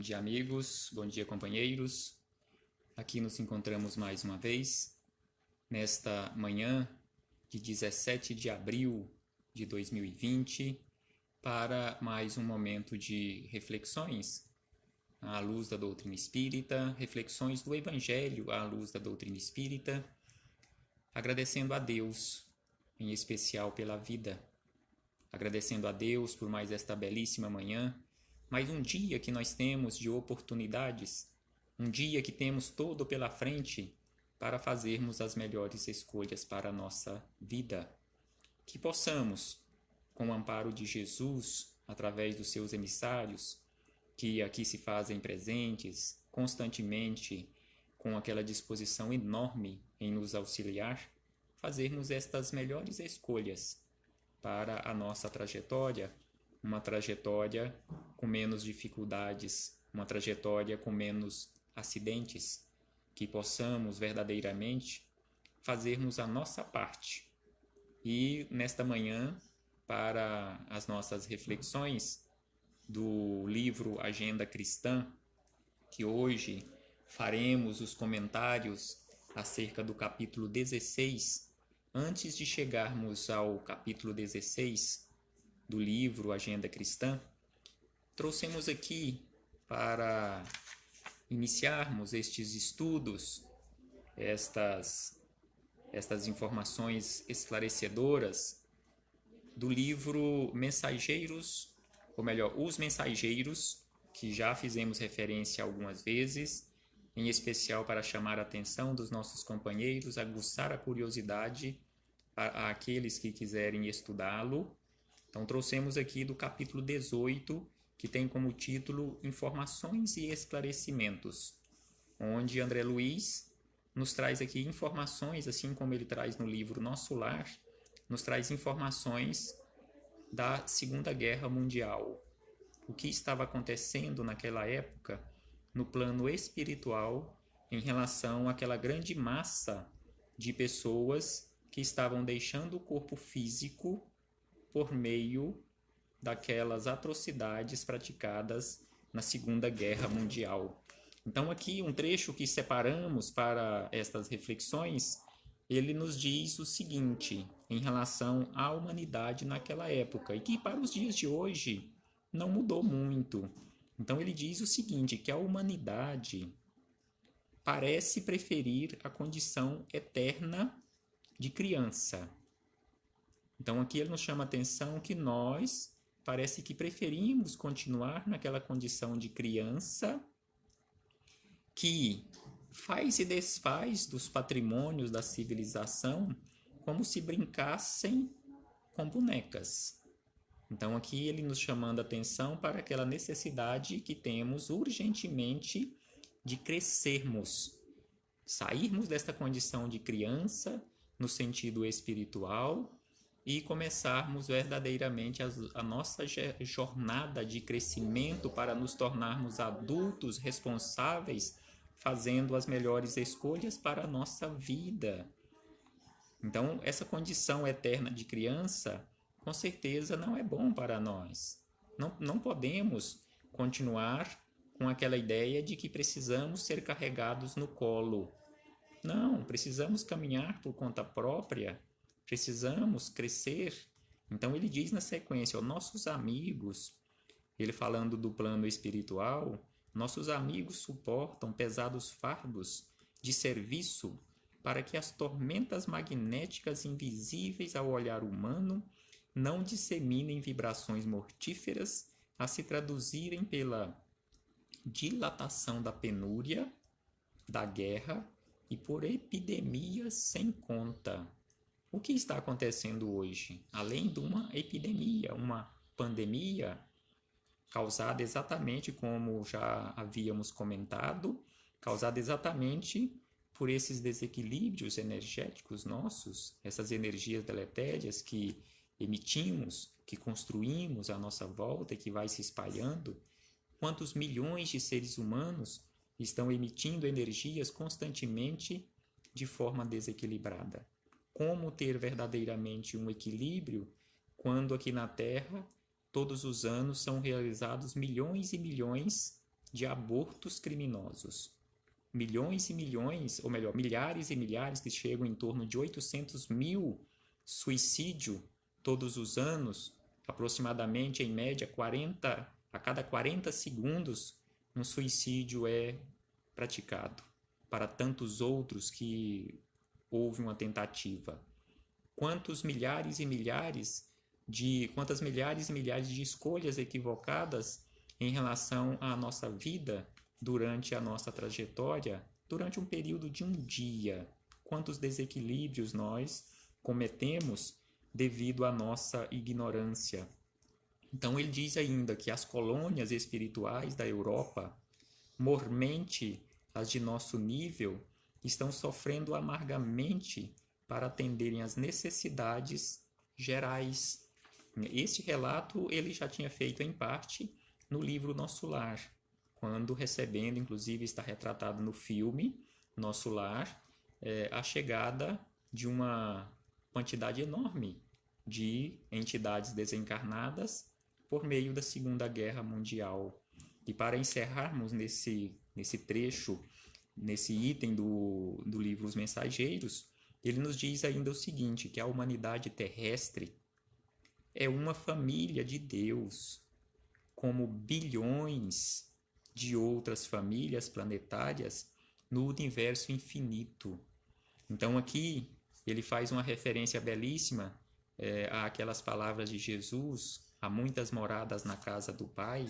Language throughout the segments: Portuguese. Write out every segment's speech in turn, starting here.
dia, amigos. Bom dia, companheiros. Aqui nos encontramos mais uma vez, nesta manhã de 17 de abril de 2020, para mais um momento de reflexões à luz da doutrina espírita, reflexões do Evangelho à luz da doutrina espírita, agradecendo a Deus, em especial pela vida, agradecendo a Deus por mais esta belíssima manhã, mais um dia que nós temos de oportunidades, um dia que temos todo pela frente para fazermos as melhores escolhas para a nossa vida. Que possamos, com o amparo de Jesus, através dos seus emissários, que aqui se fazem presentes constantemente, com aquela disposição enorme em nos auxiliar, fazermos estas melhores escolhas para a nossa trajetória, uma trajetória com menos dificuldades, uma trajetória com menos acidentes, que possamos verdadeiramente fazermos a nossa parte. E nesta manhã, para as nossas reflexões do livro Agenda Cristã, que hoje faremos os comentários acerca do capítulo 16, antes de chegarmos ao capítulo 16 do livro Agenda Cristã, trouxemos aqui para iniciarmos estes estudos, estas informações esclarecedoras do livro Mensageiros, ou melhor, Os Mensageiros, que já fizemos referência algumas vezes, em especial para chamar a atenção dos nossos companheiros, aguçar a curiosidade àqueles que quiserem estudá-lo. Então, trouxemos aqui do capítulo 18, que tem como título Informações e Esclarecimentos, onde André Luiz nos traz aqui informações, assim como ele traz no livro Nosso Lar, nos traz informações da Segunda Guerra Mundial. O que estava acontecendo naquela época no plano espiritual em relação àquela grande massa de pessoas que estavam deixando o corpo físico por meio daquelas atrocidades praticadas na Segunda Guerra Mundial. Então aqui um trecho que separamos para estas reflexões, ele nos diz o seguinte em relação à humanidade naquela época, e que para os dias de hoje não mudou muito. Então ele diz o seguinte, que a humanidade parece preferir a condição eterna de criança. Então aqui ele nos chama a atenção que nós parece que preferimos continuar naquela condição de criança que faz e desfaz dos patrimônios da civilização como se brincassem com bonecas. Então aqui ele nos chamando a atenção para aquela necessidade que temos urgentemente de crescermos, sairmos desta condição de criança no sentido espiritual e começarmos verdadeiramente a nossa jornada de crescimento para nos tornarmos adultos responsáveis, fazendo as melhores escolhas para a nossa vida. Então, essa condição eterna de criança, com certeza, não é bom para nós. Não podemos continuar com aquela ideia de que precisamos ser carregados no colo. Não, precisamos caminhar por conta própria, precisamos crescer. Então ele diz na sequência, nossos amigos, ele falando do plano espiritual, nossos amigos suportam pesados fardos de serviço para que as tormentas magnéticas invisíveis ao olhar humano não disseminem vibrações mortíferas a se traduzirem pela dilatação da penúria, da guerra e por epidemias sem conta. O que está acontecendo hoje? Além de uma epidemia, uma pandemia, causada exatamente como já havíamos comentado, causada exatamente por esses desequilíbrios energéticos nossos, essas energias deletérias que emitimos, que construímos à nossa volta e que vai se espalhando. Quantos milhões de seres humanos estão emitindo energias constantemente de forma desequilibrada? Como ter verdadeiramente um equilíbrio quando aqui na Terra todos os anos são realizados milhões e milhões de abortos criminosos. Milhões e milhões, ou melhor, milhares e milhares, que chegam em torno de 800 mil suicídios todos os anos, aproximadamente, em média, a cada 40 segundos, um suicídio é praticado. Para tantos outros que houve uma tentativa. Quantas milhares e milhares de escolhas equivocadas em relação à nossa vida durante a nossa trajetória, durante um período de um dia. Quantos desequilíbrios nós cometemos devido à nossa ignorância. Então ele diz ainda que as colônias espirituais da Europa, mormente as de nosso nível, estão sofrendo amargamente para atenderem às necessidades gerais. Este relato ele já tinha feito em parte no livro Nosso Lar, quando recebendo, inclusive está retratado no filme Nosso Lar, a chegada de uma quantidade enorme de entidades desencarnadas por meio da Segunda Guerra Mundial. E para encerrarmos nesse trecho, nesse item do livro Os Mensageiros, ele nos diz ainda o seguinte, que a humanidade terrestre é uma família de Deus, como bilhões de outras famílias planetárias no universo infinito. Então aqui ele faz uma referência belíssima àquelas palavras de Jesus, há muitas moradas na casa do Pai,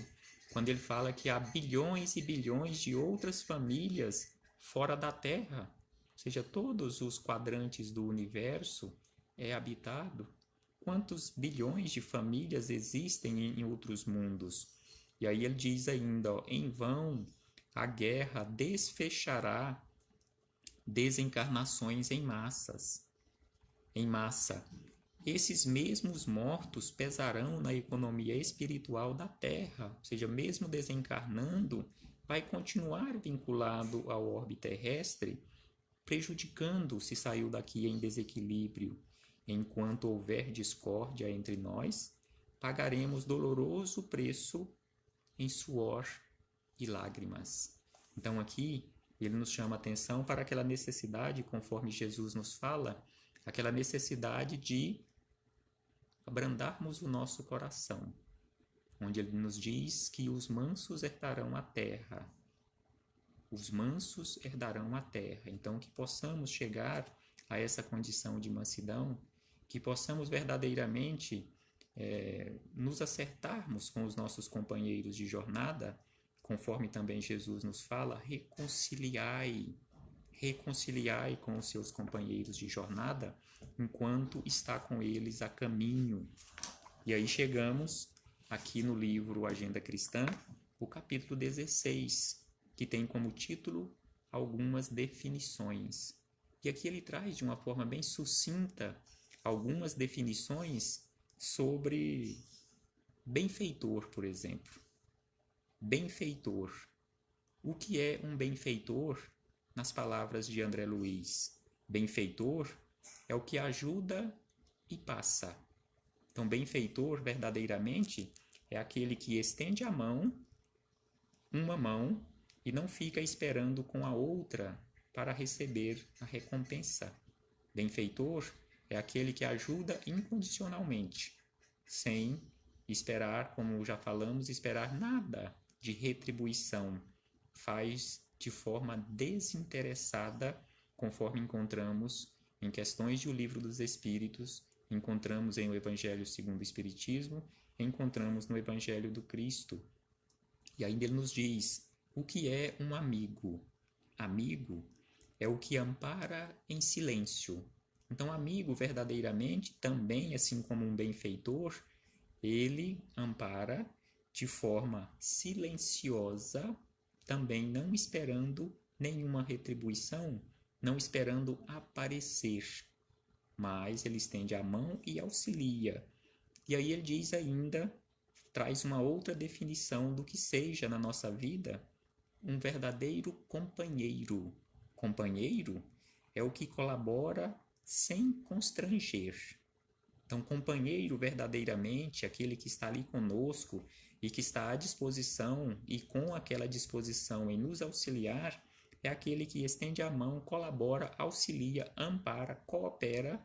quando ele fala que há bilhões e bilhões de outras famílias fora da Terra, ou seja, todos os quadrantes do universo é habitado. Quantos bilhões de famílias existem em outros mundos? E aí ele diz ainda, ó, em vão a guerra desfechará desencarnações em massa. Esses mesmos mortos pesarão na economia espiritual da Terra, ou seja, mesmo desencarnando, vai continuar vinculado ao orbe terrestre, prejudicando se saiu daqui em desequilíbrio. Enquanto houver discórdia entre nós, pagaremos doloroso preço em suor e lágrimas. Então aqui ele nos chama a atenção para aquela necessidade, conforme Jesus nos fala, aquela necessidade de abrandarmos o nosso coração, onde ele nos diz que os mansos herdarão a terra. Os mansos herdarão a terra. Então que possamos chegar a essa condição de mansidão, que possamos verdadeiramente nos acertarmos com os nossos companheiros de jornada, conforme também Jesus nos fala, reconciliai com os seus companheiros de jornada, enquanto está com eles a caminho. E aí chegamos aqui no livro Agenda Cristã, o capítulo 16, que tem como título algumas definições. E aqui ele traz de uma forma bem sucinta algumas definições sobre benfeitor, por exemplo. Benfeitor. O que é um benfeitor? Nas palavras de André Luiz, benfeitor é o que ajuda e passa. Então, benfeitor, verdadeiramente, é aquele que estende a mão, uma mão, e não fica esperando com a outra para receber a recompensa. Benfeitor é aquele que ajuda incondicionalmente, sem esperar, como já falamos, esperar nada de retribuição. Faz de forma desinteressada, conforme encontramos em questões de O Livro dos Espíritos, encontramos em O Evangelho segundo o Espiritismo, encontramos no Evangelho do Cristo. E ainda ele nos diz, o que é um amigo? Amigo é o que ampara em silêncio. Então, amigo, verdadeiramente, também, assim como um benfeitor, ele ampara de forma silenciosa, também não esperando nenhuma retribuição, não esperando aparecer, mas ele estende a mão e auxilia. E aí ele diz ainda, traz uma outra definição do que seja na nossa vida um verdadeiro companheiro. Companheiro é o que colabora sem constranger. Então, companheiro verdadeiramente, aquele que está ali conosco e que está à disposição e com aquela disposição em nos auxiliar, é aquele que estende a mão, colabora, auxilia, ampara, coopera,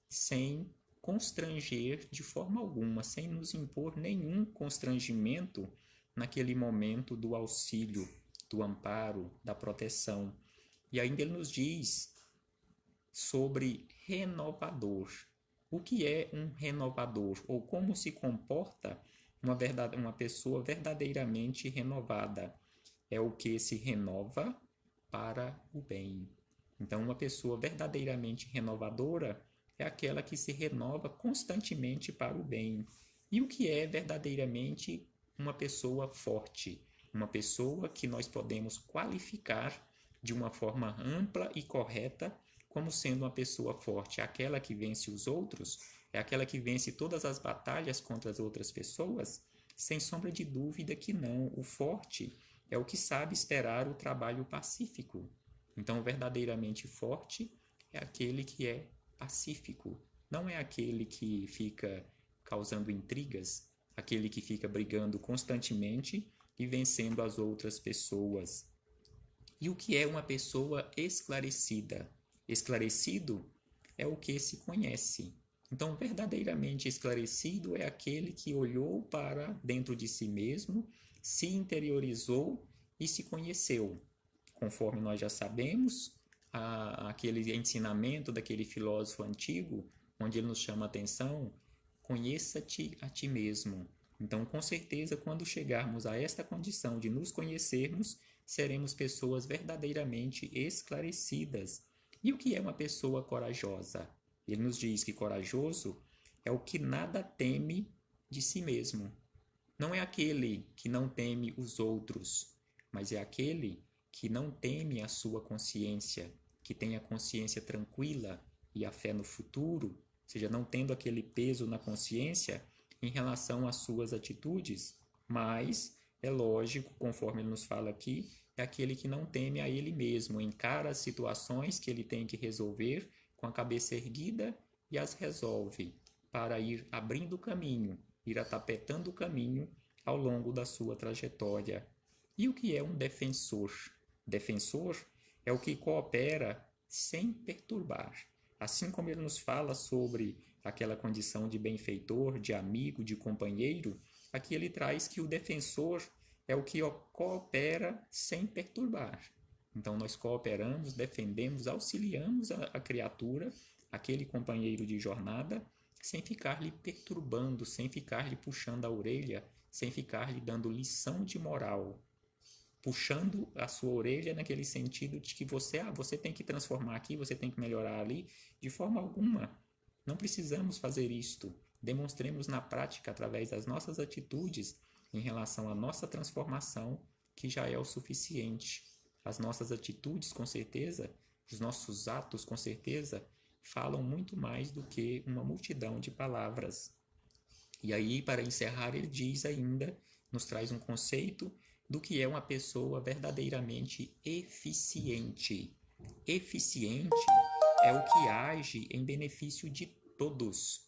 sem constranger de forma alguma, sem nos impor nenhum constrangimento naquele momento do auxílio, do amparo, da proteção. E ainda ele nos diz sobre renovador. O que é um renovador? Ou como se comporta uma pessoa verdadeiramente renovada? É o que se renova para o bem. Então, uma pessoa verdadeiramente renovadora é aquela que se renova constantemente para o bem. E o que é verdadeiramente uma pessoa forte? Uma pessoa que nós podemos qualificar de uma forma ampla e correta como sendo uma pessoa forte. É aquela que vence os outros? É aquela que vence todas as batalhas contra as outras pessoas? Sem sombra de dúvida que não. O forte é o que sabe esperar o trabalho pacífico. Então, verdadeiramente forte é aquele que é pacífico. Não é aquele que fica causando intrigas, aquele que fica brigando constantemente e vencendo as outras pessoas. E o que é uma pessoa esclarecida? Esclarecido é o que se conhece. Então, verdadeiramente esclarecido é aquele que olhou para dentro de si mesmo, se interiorizou e se conheceu. Conforme nós já sabemos, aquele ensinamento daquele filósofo antigo, onde ele nos chama a atenção, conheça-te a ti mesmo. Então, com certeza, quando chegarmos a esta condição de nos conhecermos, seremos pessoas verdadeiramente esclarecidas. E o que é uma pessoa corajosa? Ele nos diz que corajoso é o que nada teme de si mesmo. Não é aquele que não teme os outros, mas é aquele que não teme a sua consciência, que tem a consciência tranquila e a fé no futuro, ou seja, não tendo aquele peso na consciência em relação às suas atitudes, mas é lógico, conforme ele nos fala aqui, é aquele que não teme a ele mesmo, encara as situações que ele tem que resolver com a cabeça erguida e as resolve, para ir abrindo o caminho, ir atapetando o caminho ao longo da sua trajetória. E o que é um defensor? Defensor é o que coopera sem perturbar. Assim como ele nos fala sobre aquela condição de benfeitor, de amigo, de companheiro, aqui ele traz que o defensor é o que coopera sem perturbar. Então nós cooperamos, defendemos, auxiliamos a criatura, aquele companheiro de jornada, sem ficar lhe perturbando, sem ficar lhe puxando a orelha, sem ficar lhe dando lição de moral, puxando a sua orelha naquele sentido de que você tem que transformar aqui, você tem que melhorar ali, de forma alguma. Não precisamos fazer isto. Demonstremos na prática, através das nossas atitudes, em relação à nossa transformação, que já é o suficiente. As nossas atitudes, com certeza, os nossos atos, com certeza, falam muito mais do que uma multidão de palavras. E aí, para encerrar, ele diz ainda, nos traz um conceito do que é uma pessoa verdadeiramente eficiente. Eficiente é o que age em benefício de todos.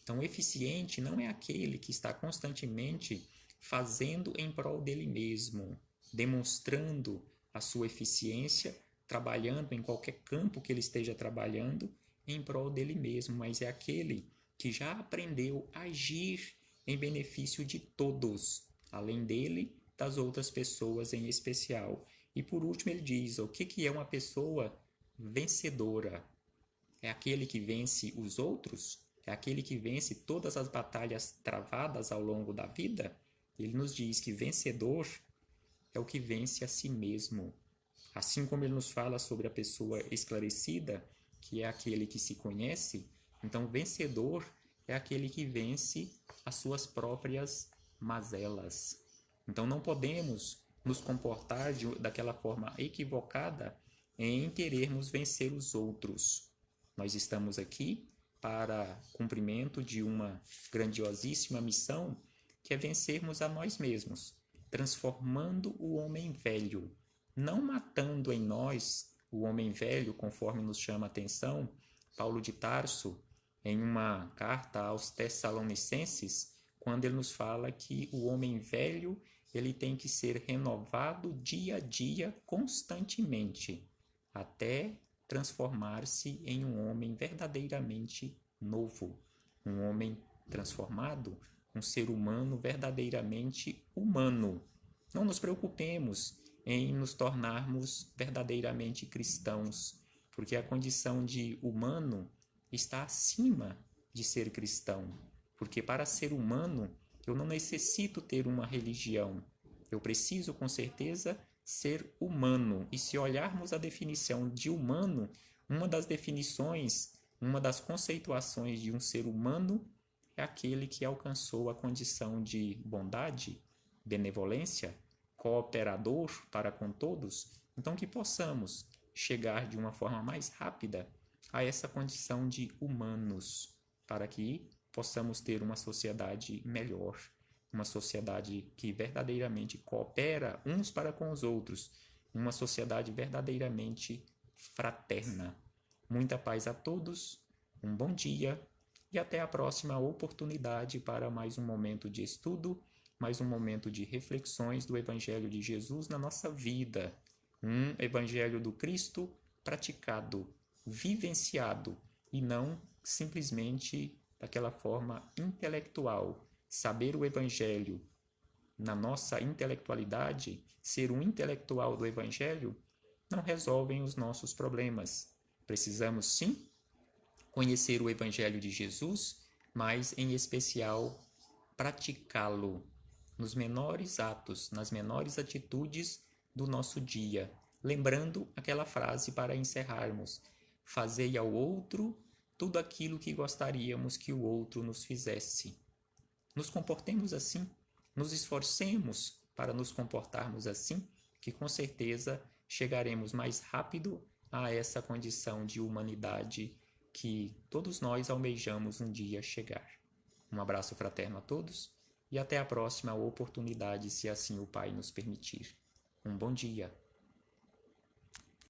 Então, eficiente não é aquele que está constantemente fazendo em prol dele mesmo, demonstrando a sua eficiência, trabalhando em qualquer campo que ele esteja trabalhando em prol dele mesmo, mas é aquele que já aprendeu a agir em benefício de todos, além dele, das outras pessoas em especial. E por último ele diz, o que é uma pessoa vencedora? É aquele que vence os outros? É aquele que vence todas as batalhas travadas ao longo da vida? Ele nos diz que vencedor é o que vence a si mesmo. Assim como ele nos fala sobre a pessoa esclarecida, que é aquele que se conhece, então vencedor é aquele que vence as suas próprias mazelas. Então não podemos nos comportar daquela forma equivocada em querermos vencer os outros. Nós estamos aqui para cumprimento de uma grandiosíssima missão, que é vencermos a nós mesmos, transformando o homem velho, não matando em nós o homem velho, conforme nos chama a atenção Paulo de Tarso, em uma carta aos Tessalonicenses, quando ele nos fala que o homem velho ele tem que ser renovado dia a dia, constantemente, até transformar-se em um homem verdadeiramente novo, um homem transformado, um ser humano verdadeiramente humano. Não nos preocupemos em nos tornarmos verdadeiramente cristãos, porque a condição de humano está acima de ser cristão. Porque para ser humano, eu não necessito ter uma religião. Eu preciso, com certeza, ser humano. E se olharmos a definição de humano, uma das definições, uma das conceituações de um ser humano é aquele que alcançou a condição de bondade, benevolência, cooperador para com todos. Então, que possamos chegar de uma forma mais rápida a essa condição de humanos, para que possamos ter uma sociedade melhor, uma sociedade que verdadeiramente coopera uns para com os outros, uma sociedade verdadeiramente fraterna. Muita paz a todos, um bom dia e até a próxima oportunidade para mais um momento de estudo, mais um momento de reflexões do Evangelho de Jesus na nossa vida. Um Evangelho do Cristo praticado, vivenciado e não simplesmente daquela forma intelectual. Saber o Evangelho na nossa intelectualidade, ser um intelectual do Evangelho, não resolvem os nossos problemas. Precisamos sim conhecer o Evangelho de Jesus, mas em especial praticá-lo nos menores atos, nas menores atitudes do nosso dia. Lembrando aquela frase para encerrarmos: fazei ao outro tudo aquilo que gostaríamos que o outro nos fizesse. Nos comportemos assim, nos esforcemos para nos comportarmos assim, que com certeza chegaremos mais rápido a essa condição de humanidade que todos nós almejamos um dia chegar. Um abraço fraterno a todos e até a próxima oportunidade, se assim o Pai nos permitir. Um bom dia.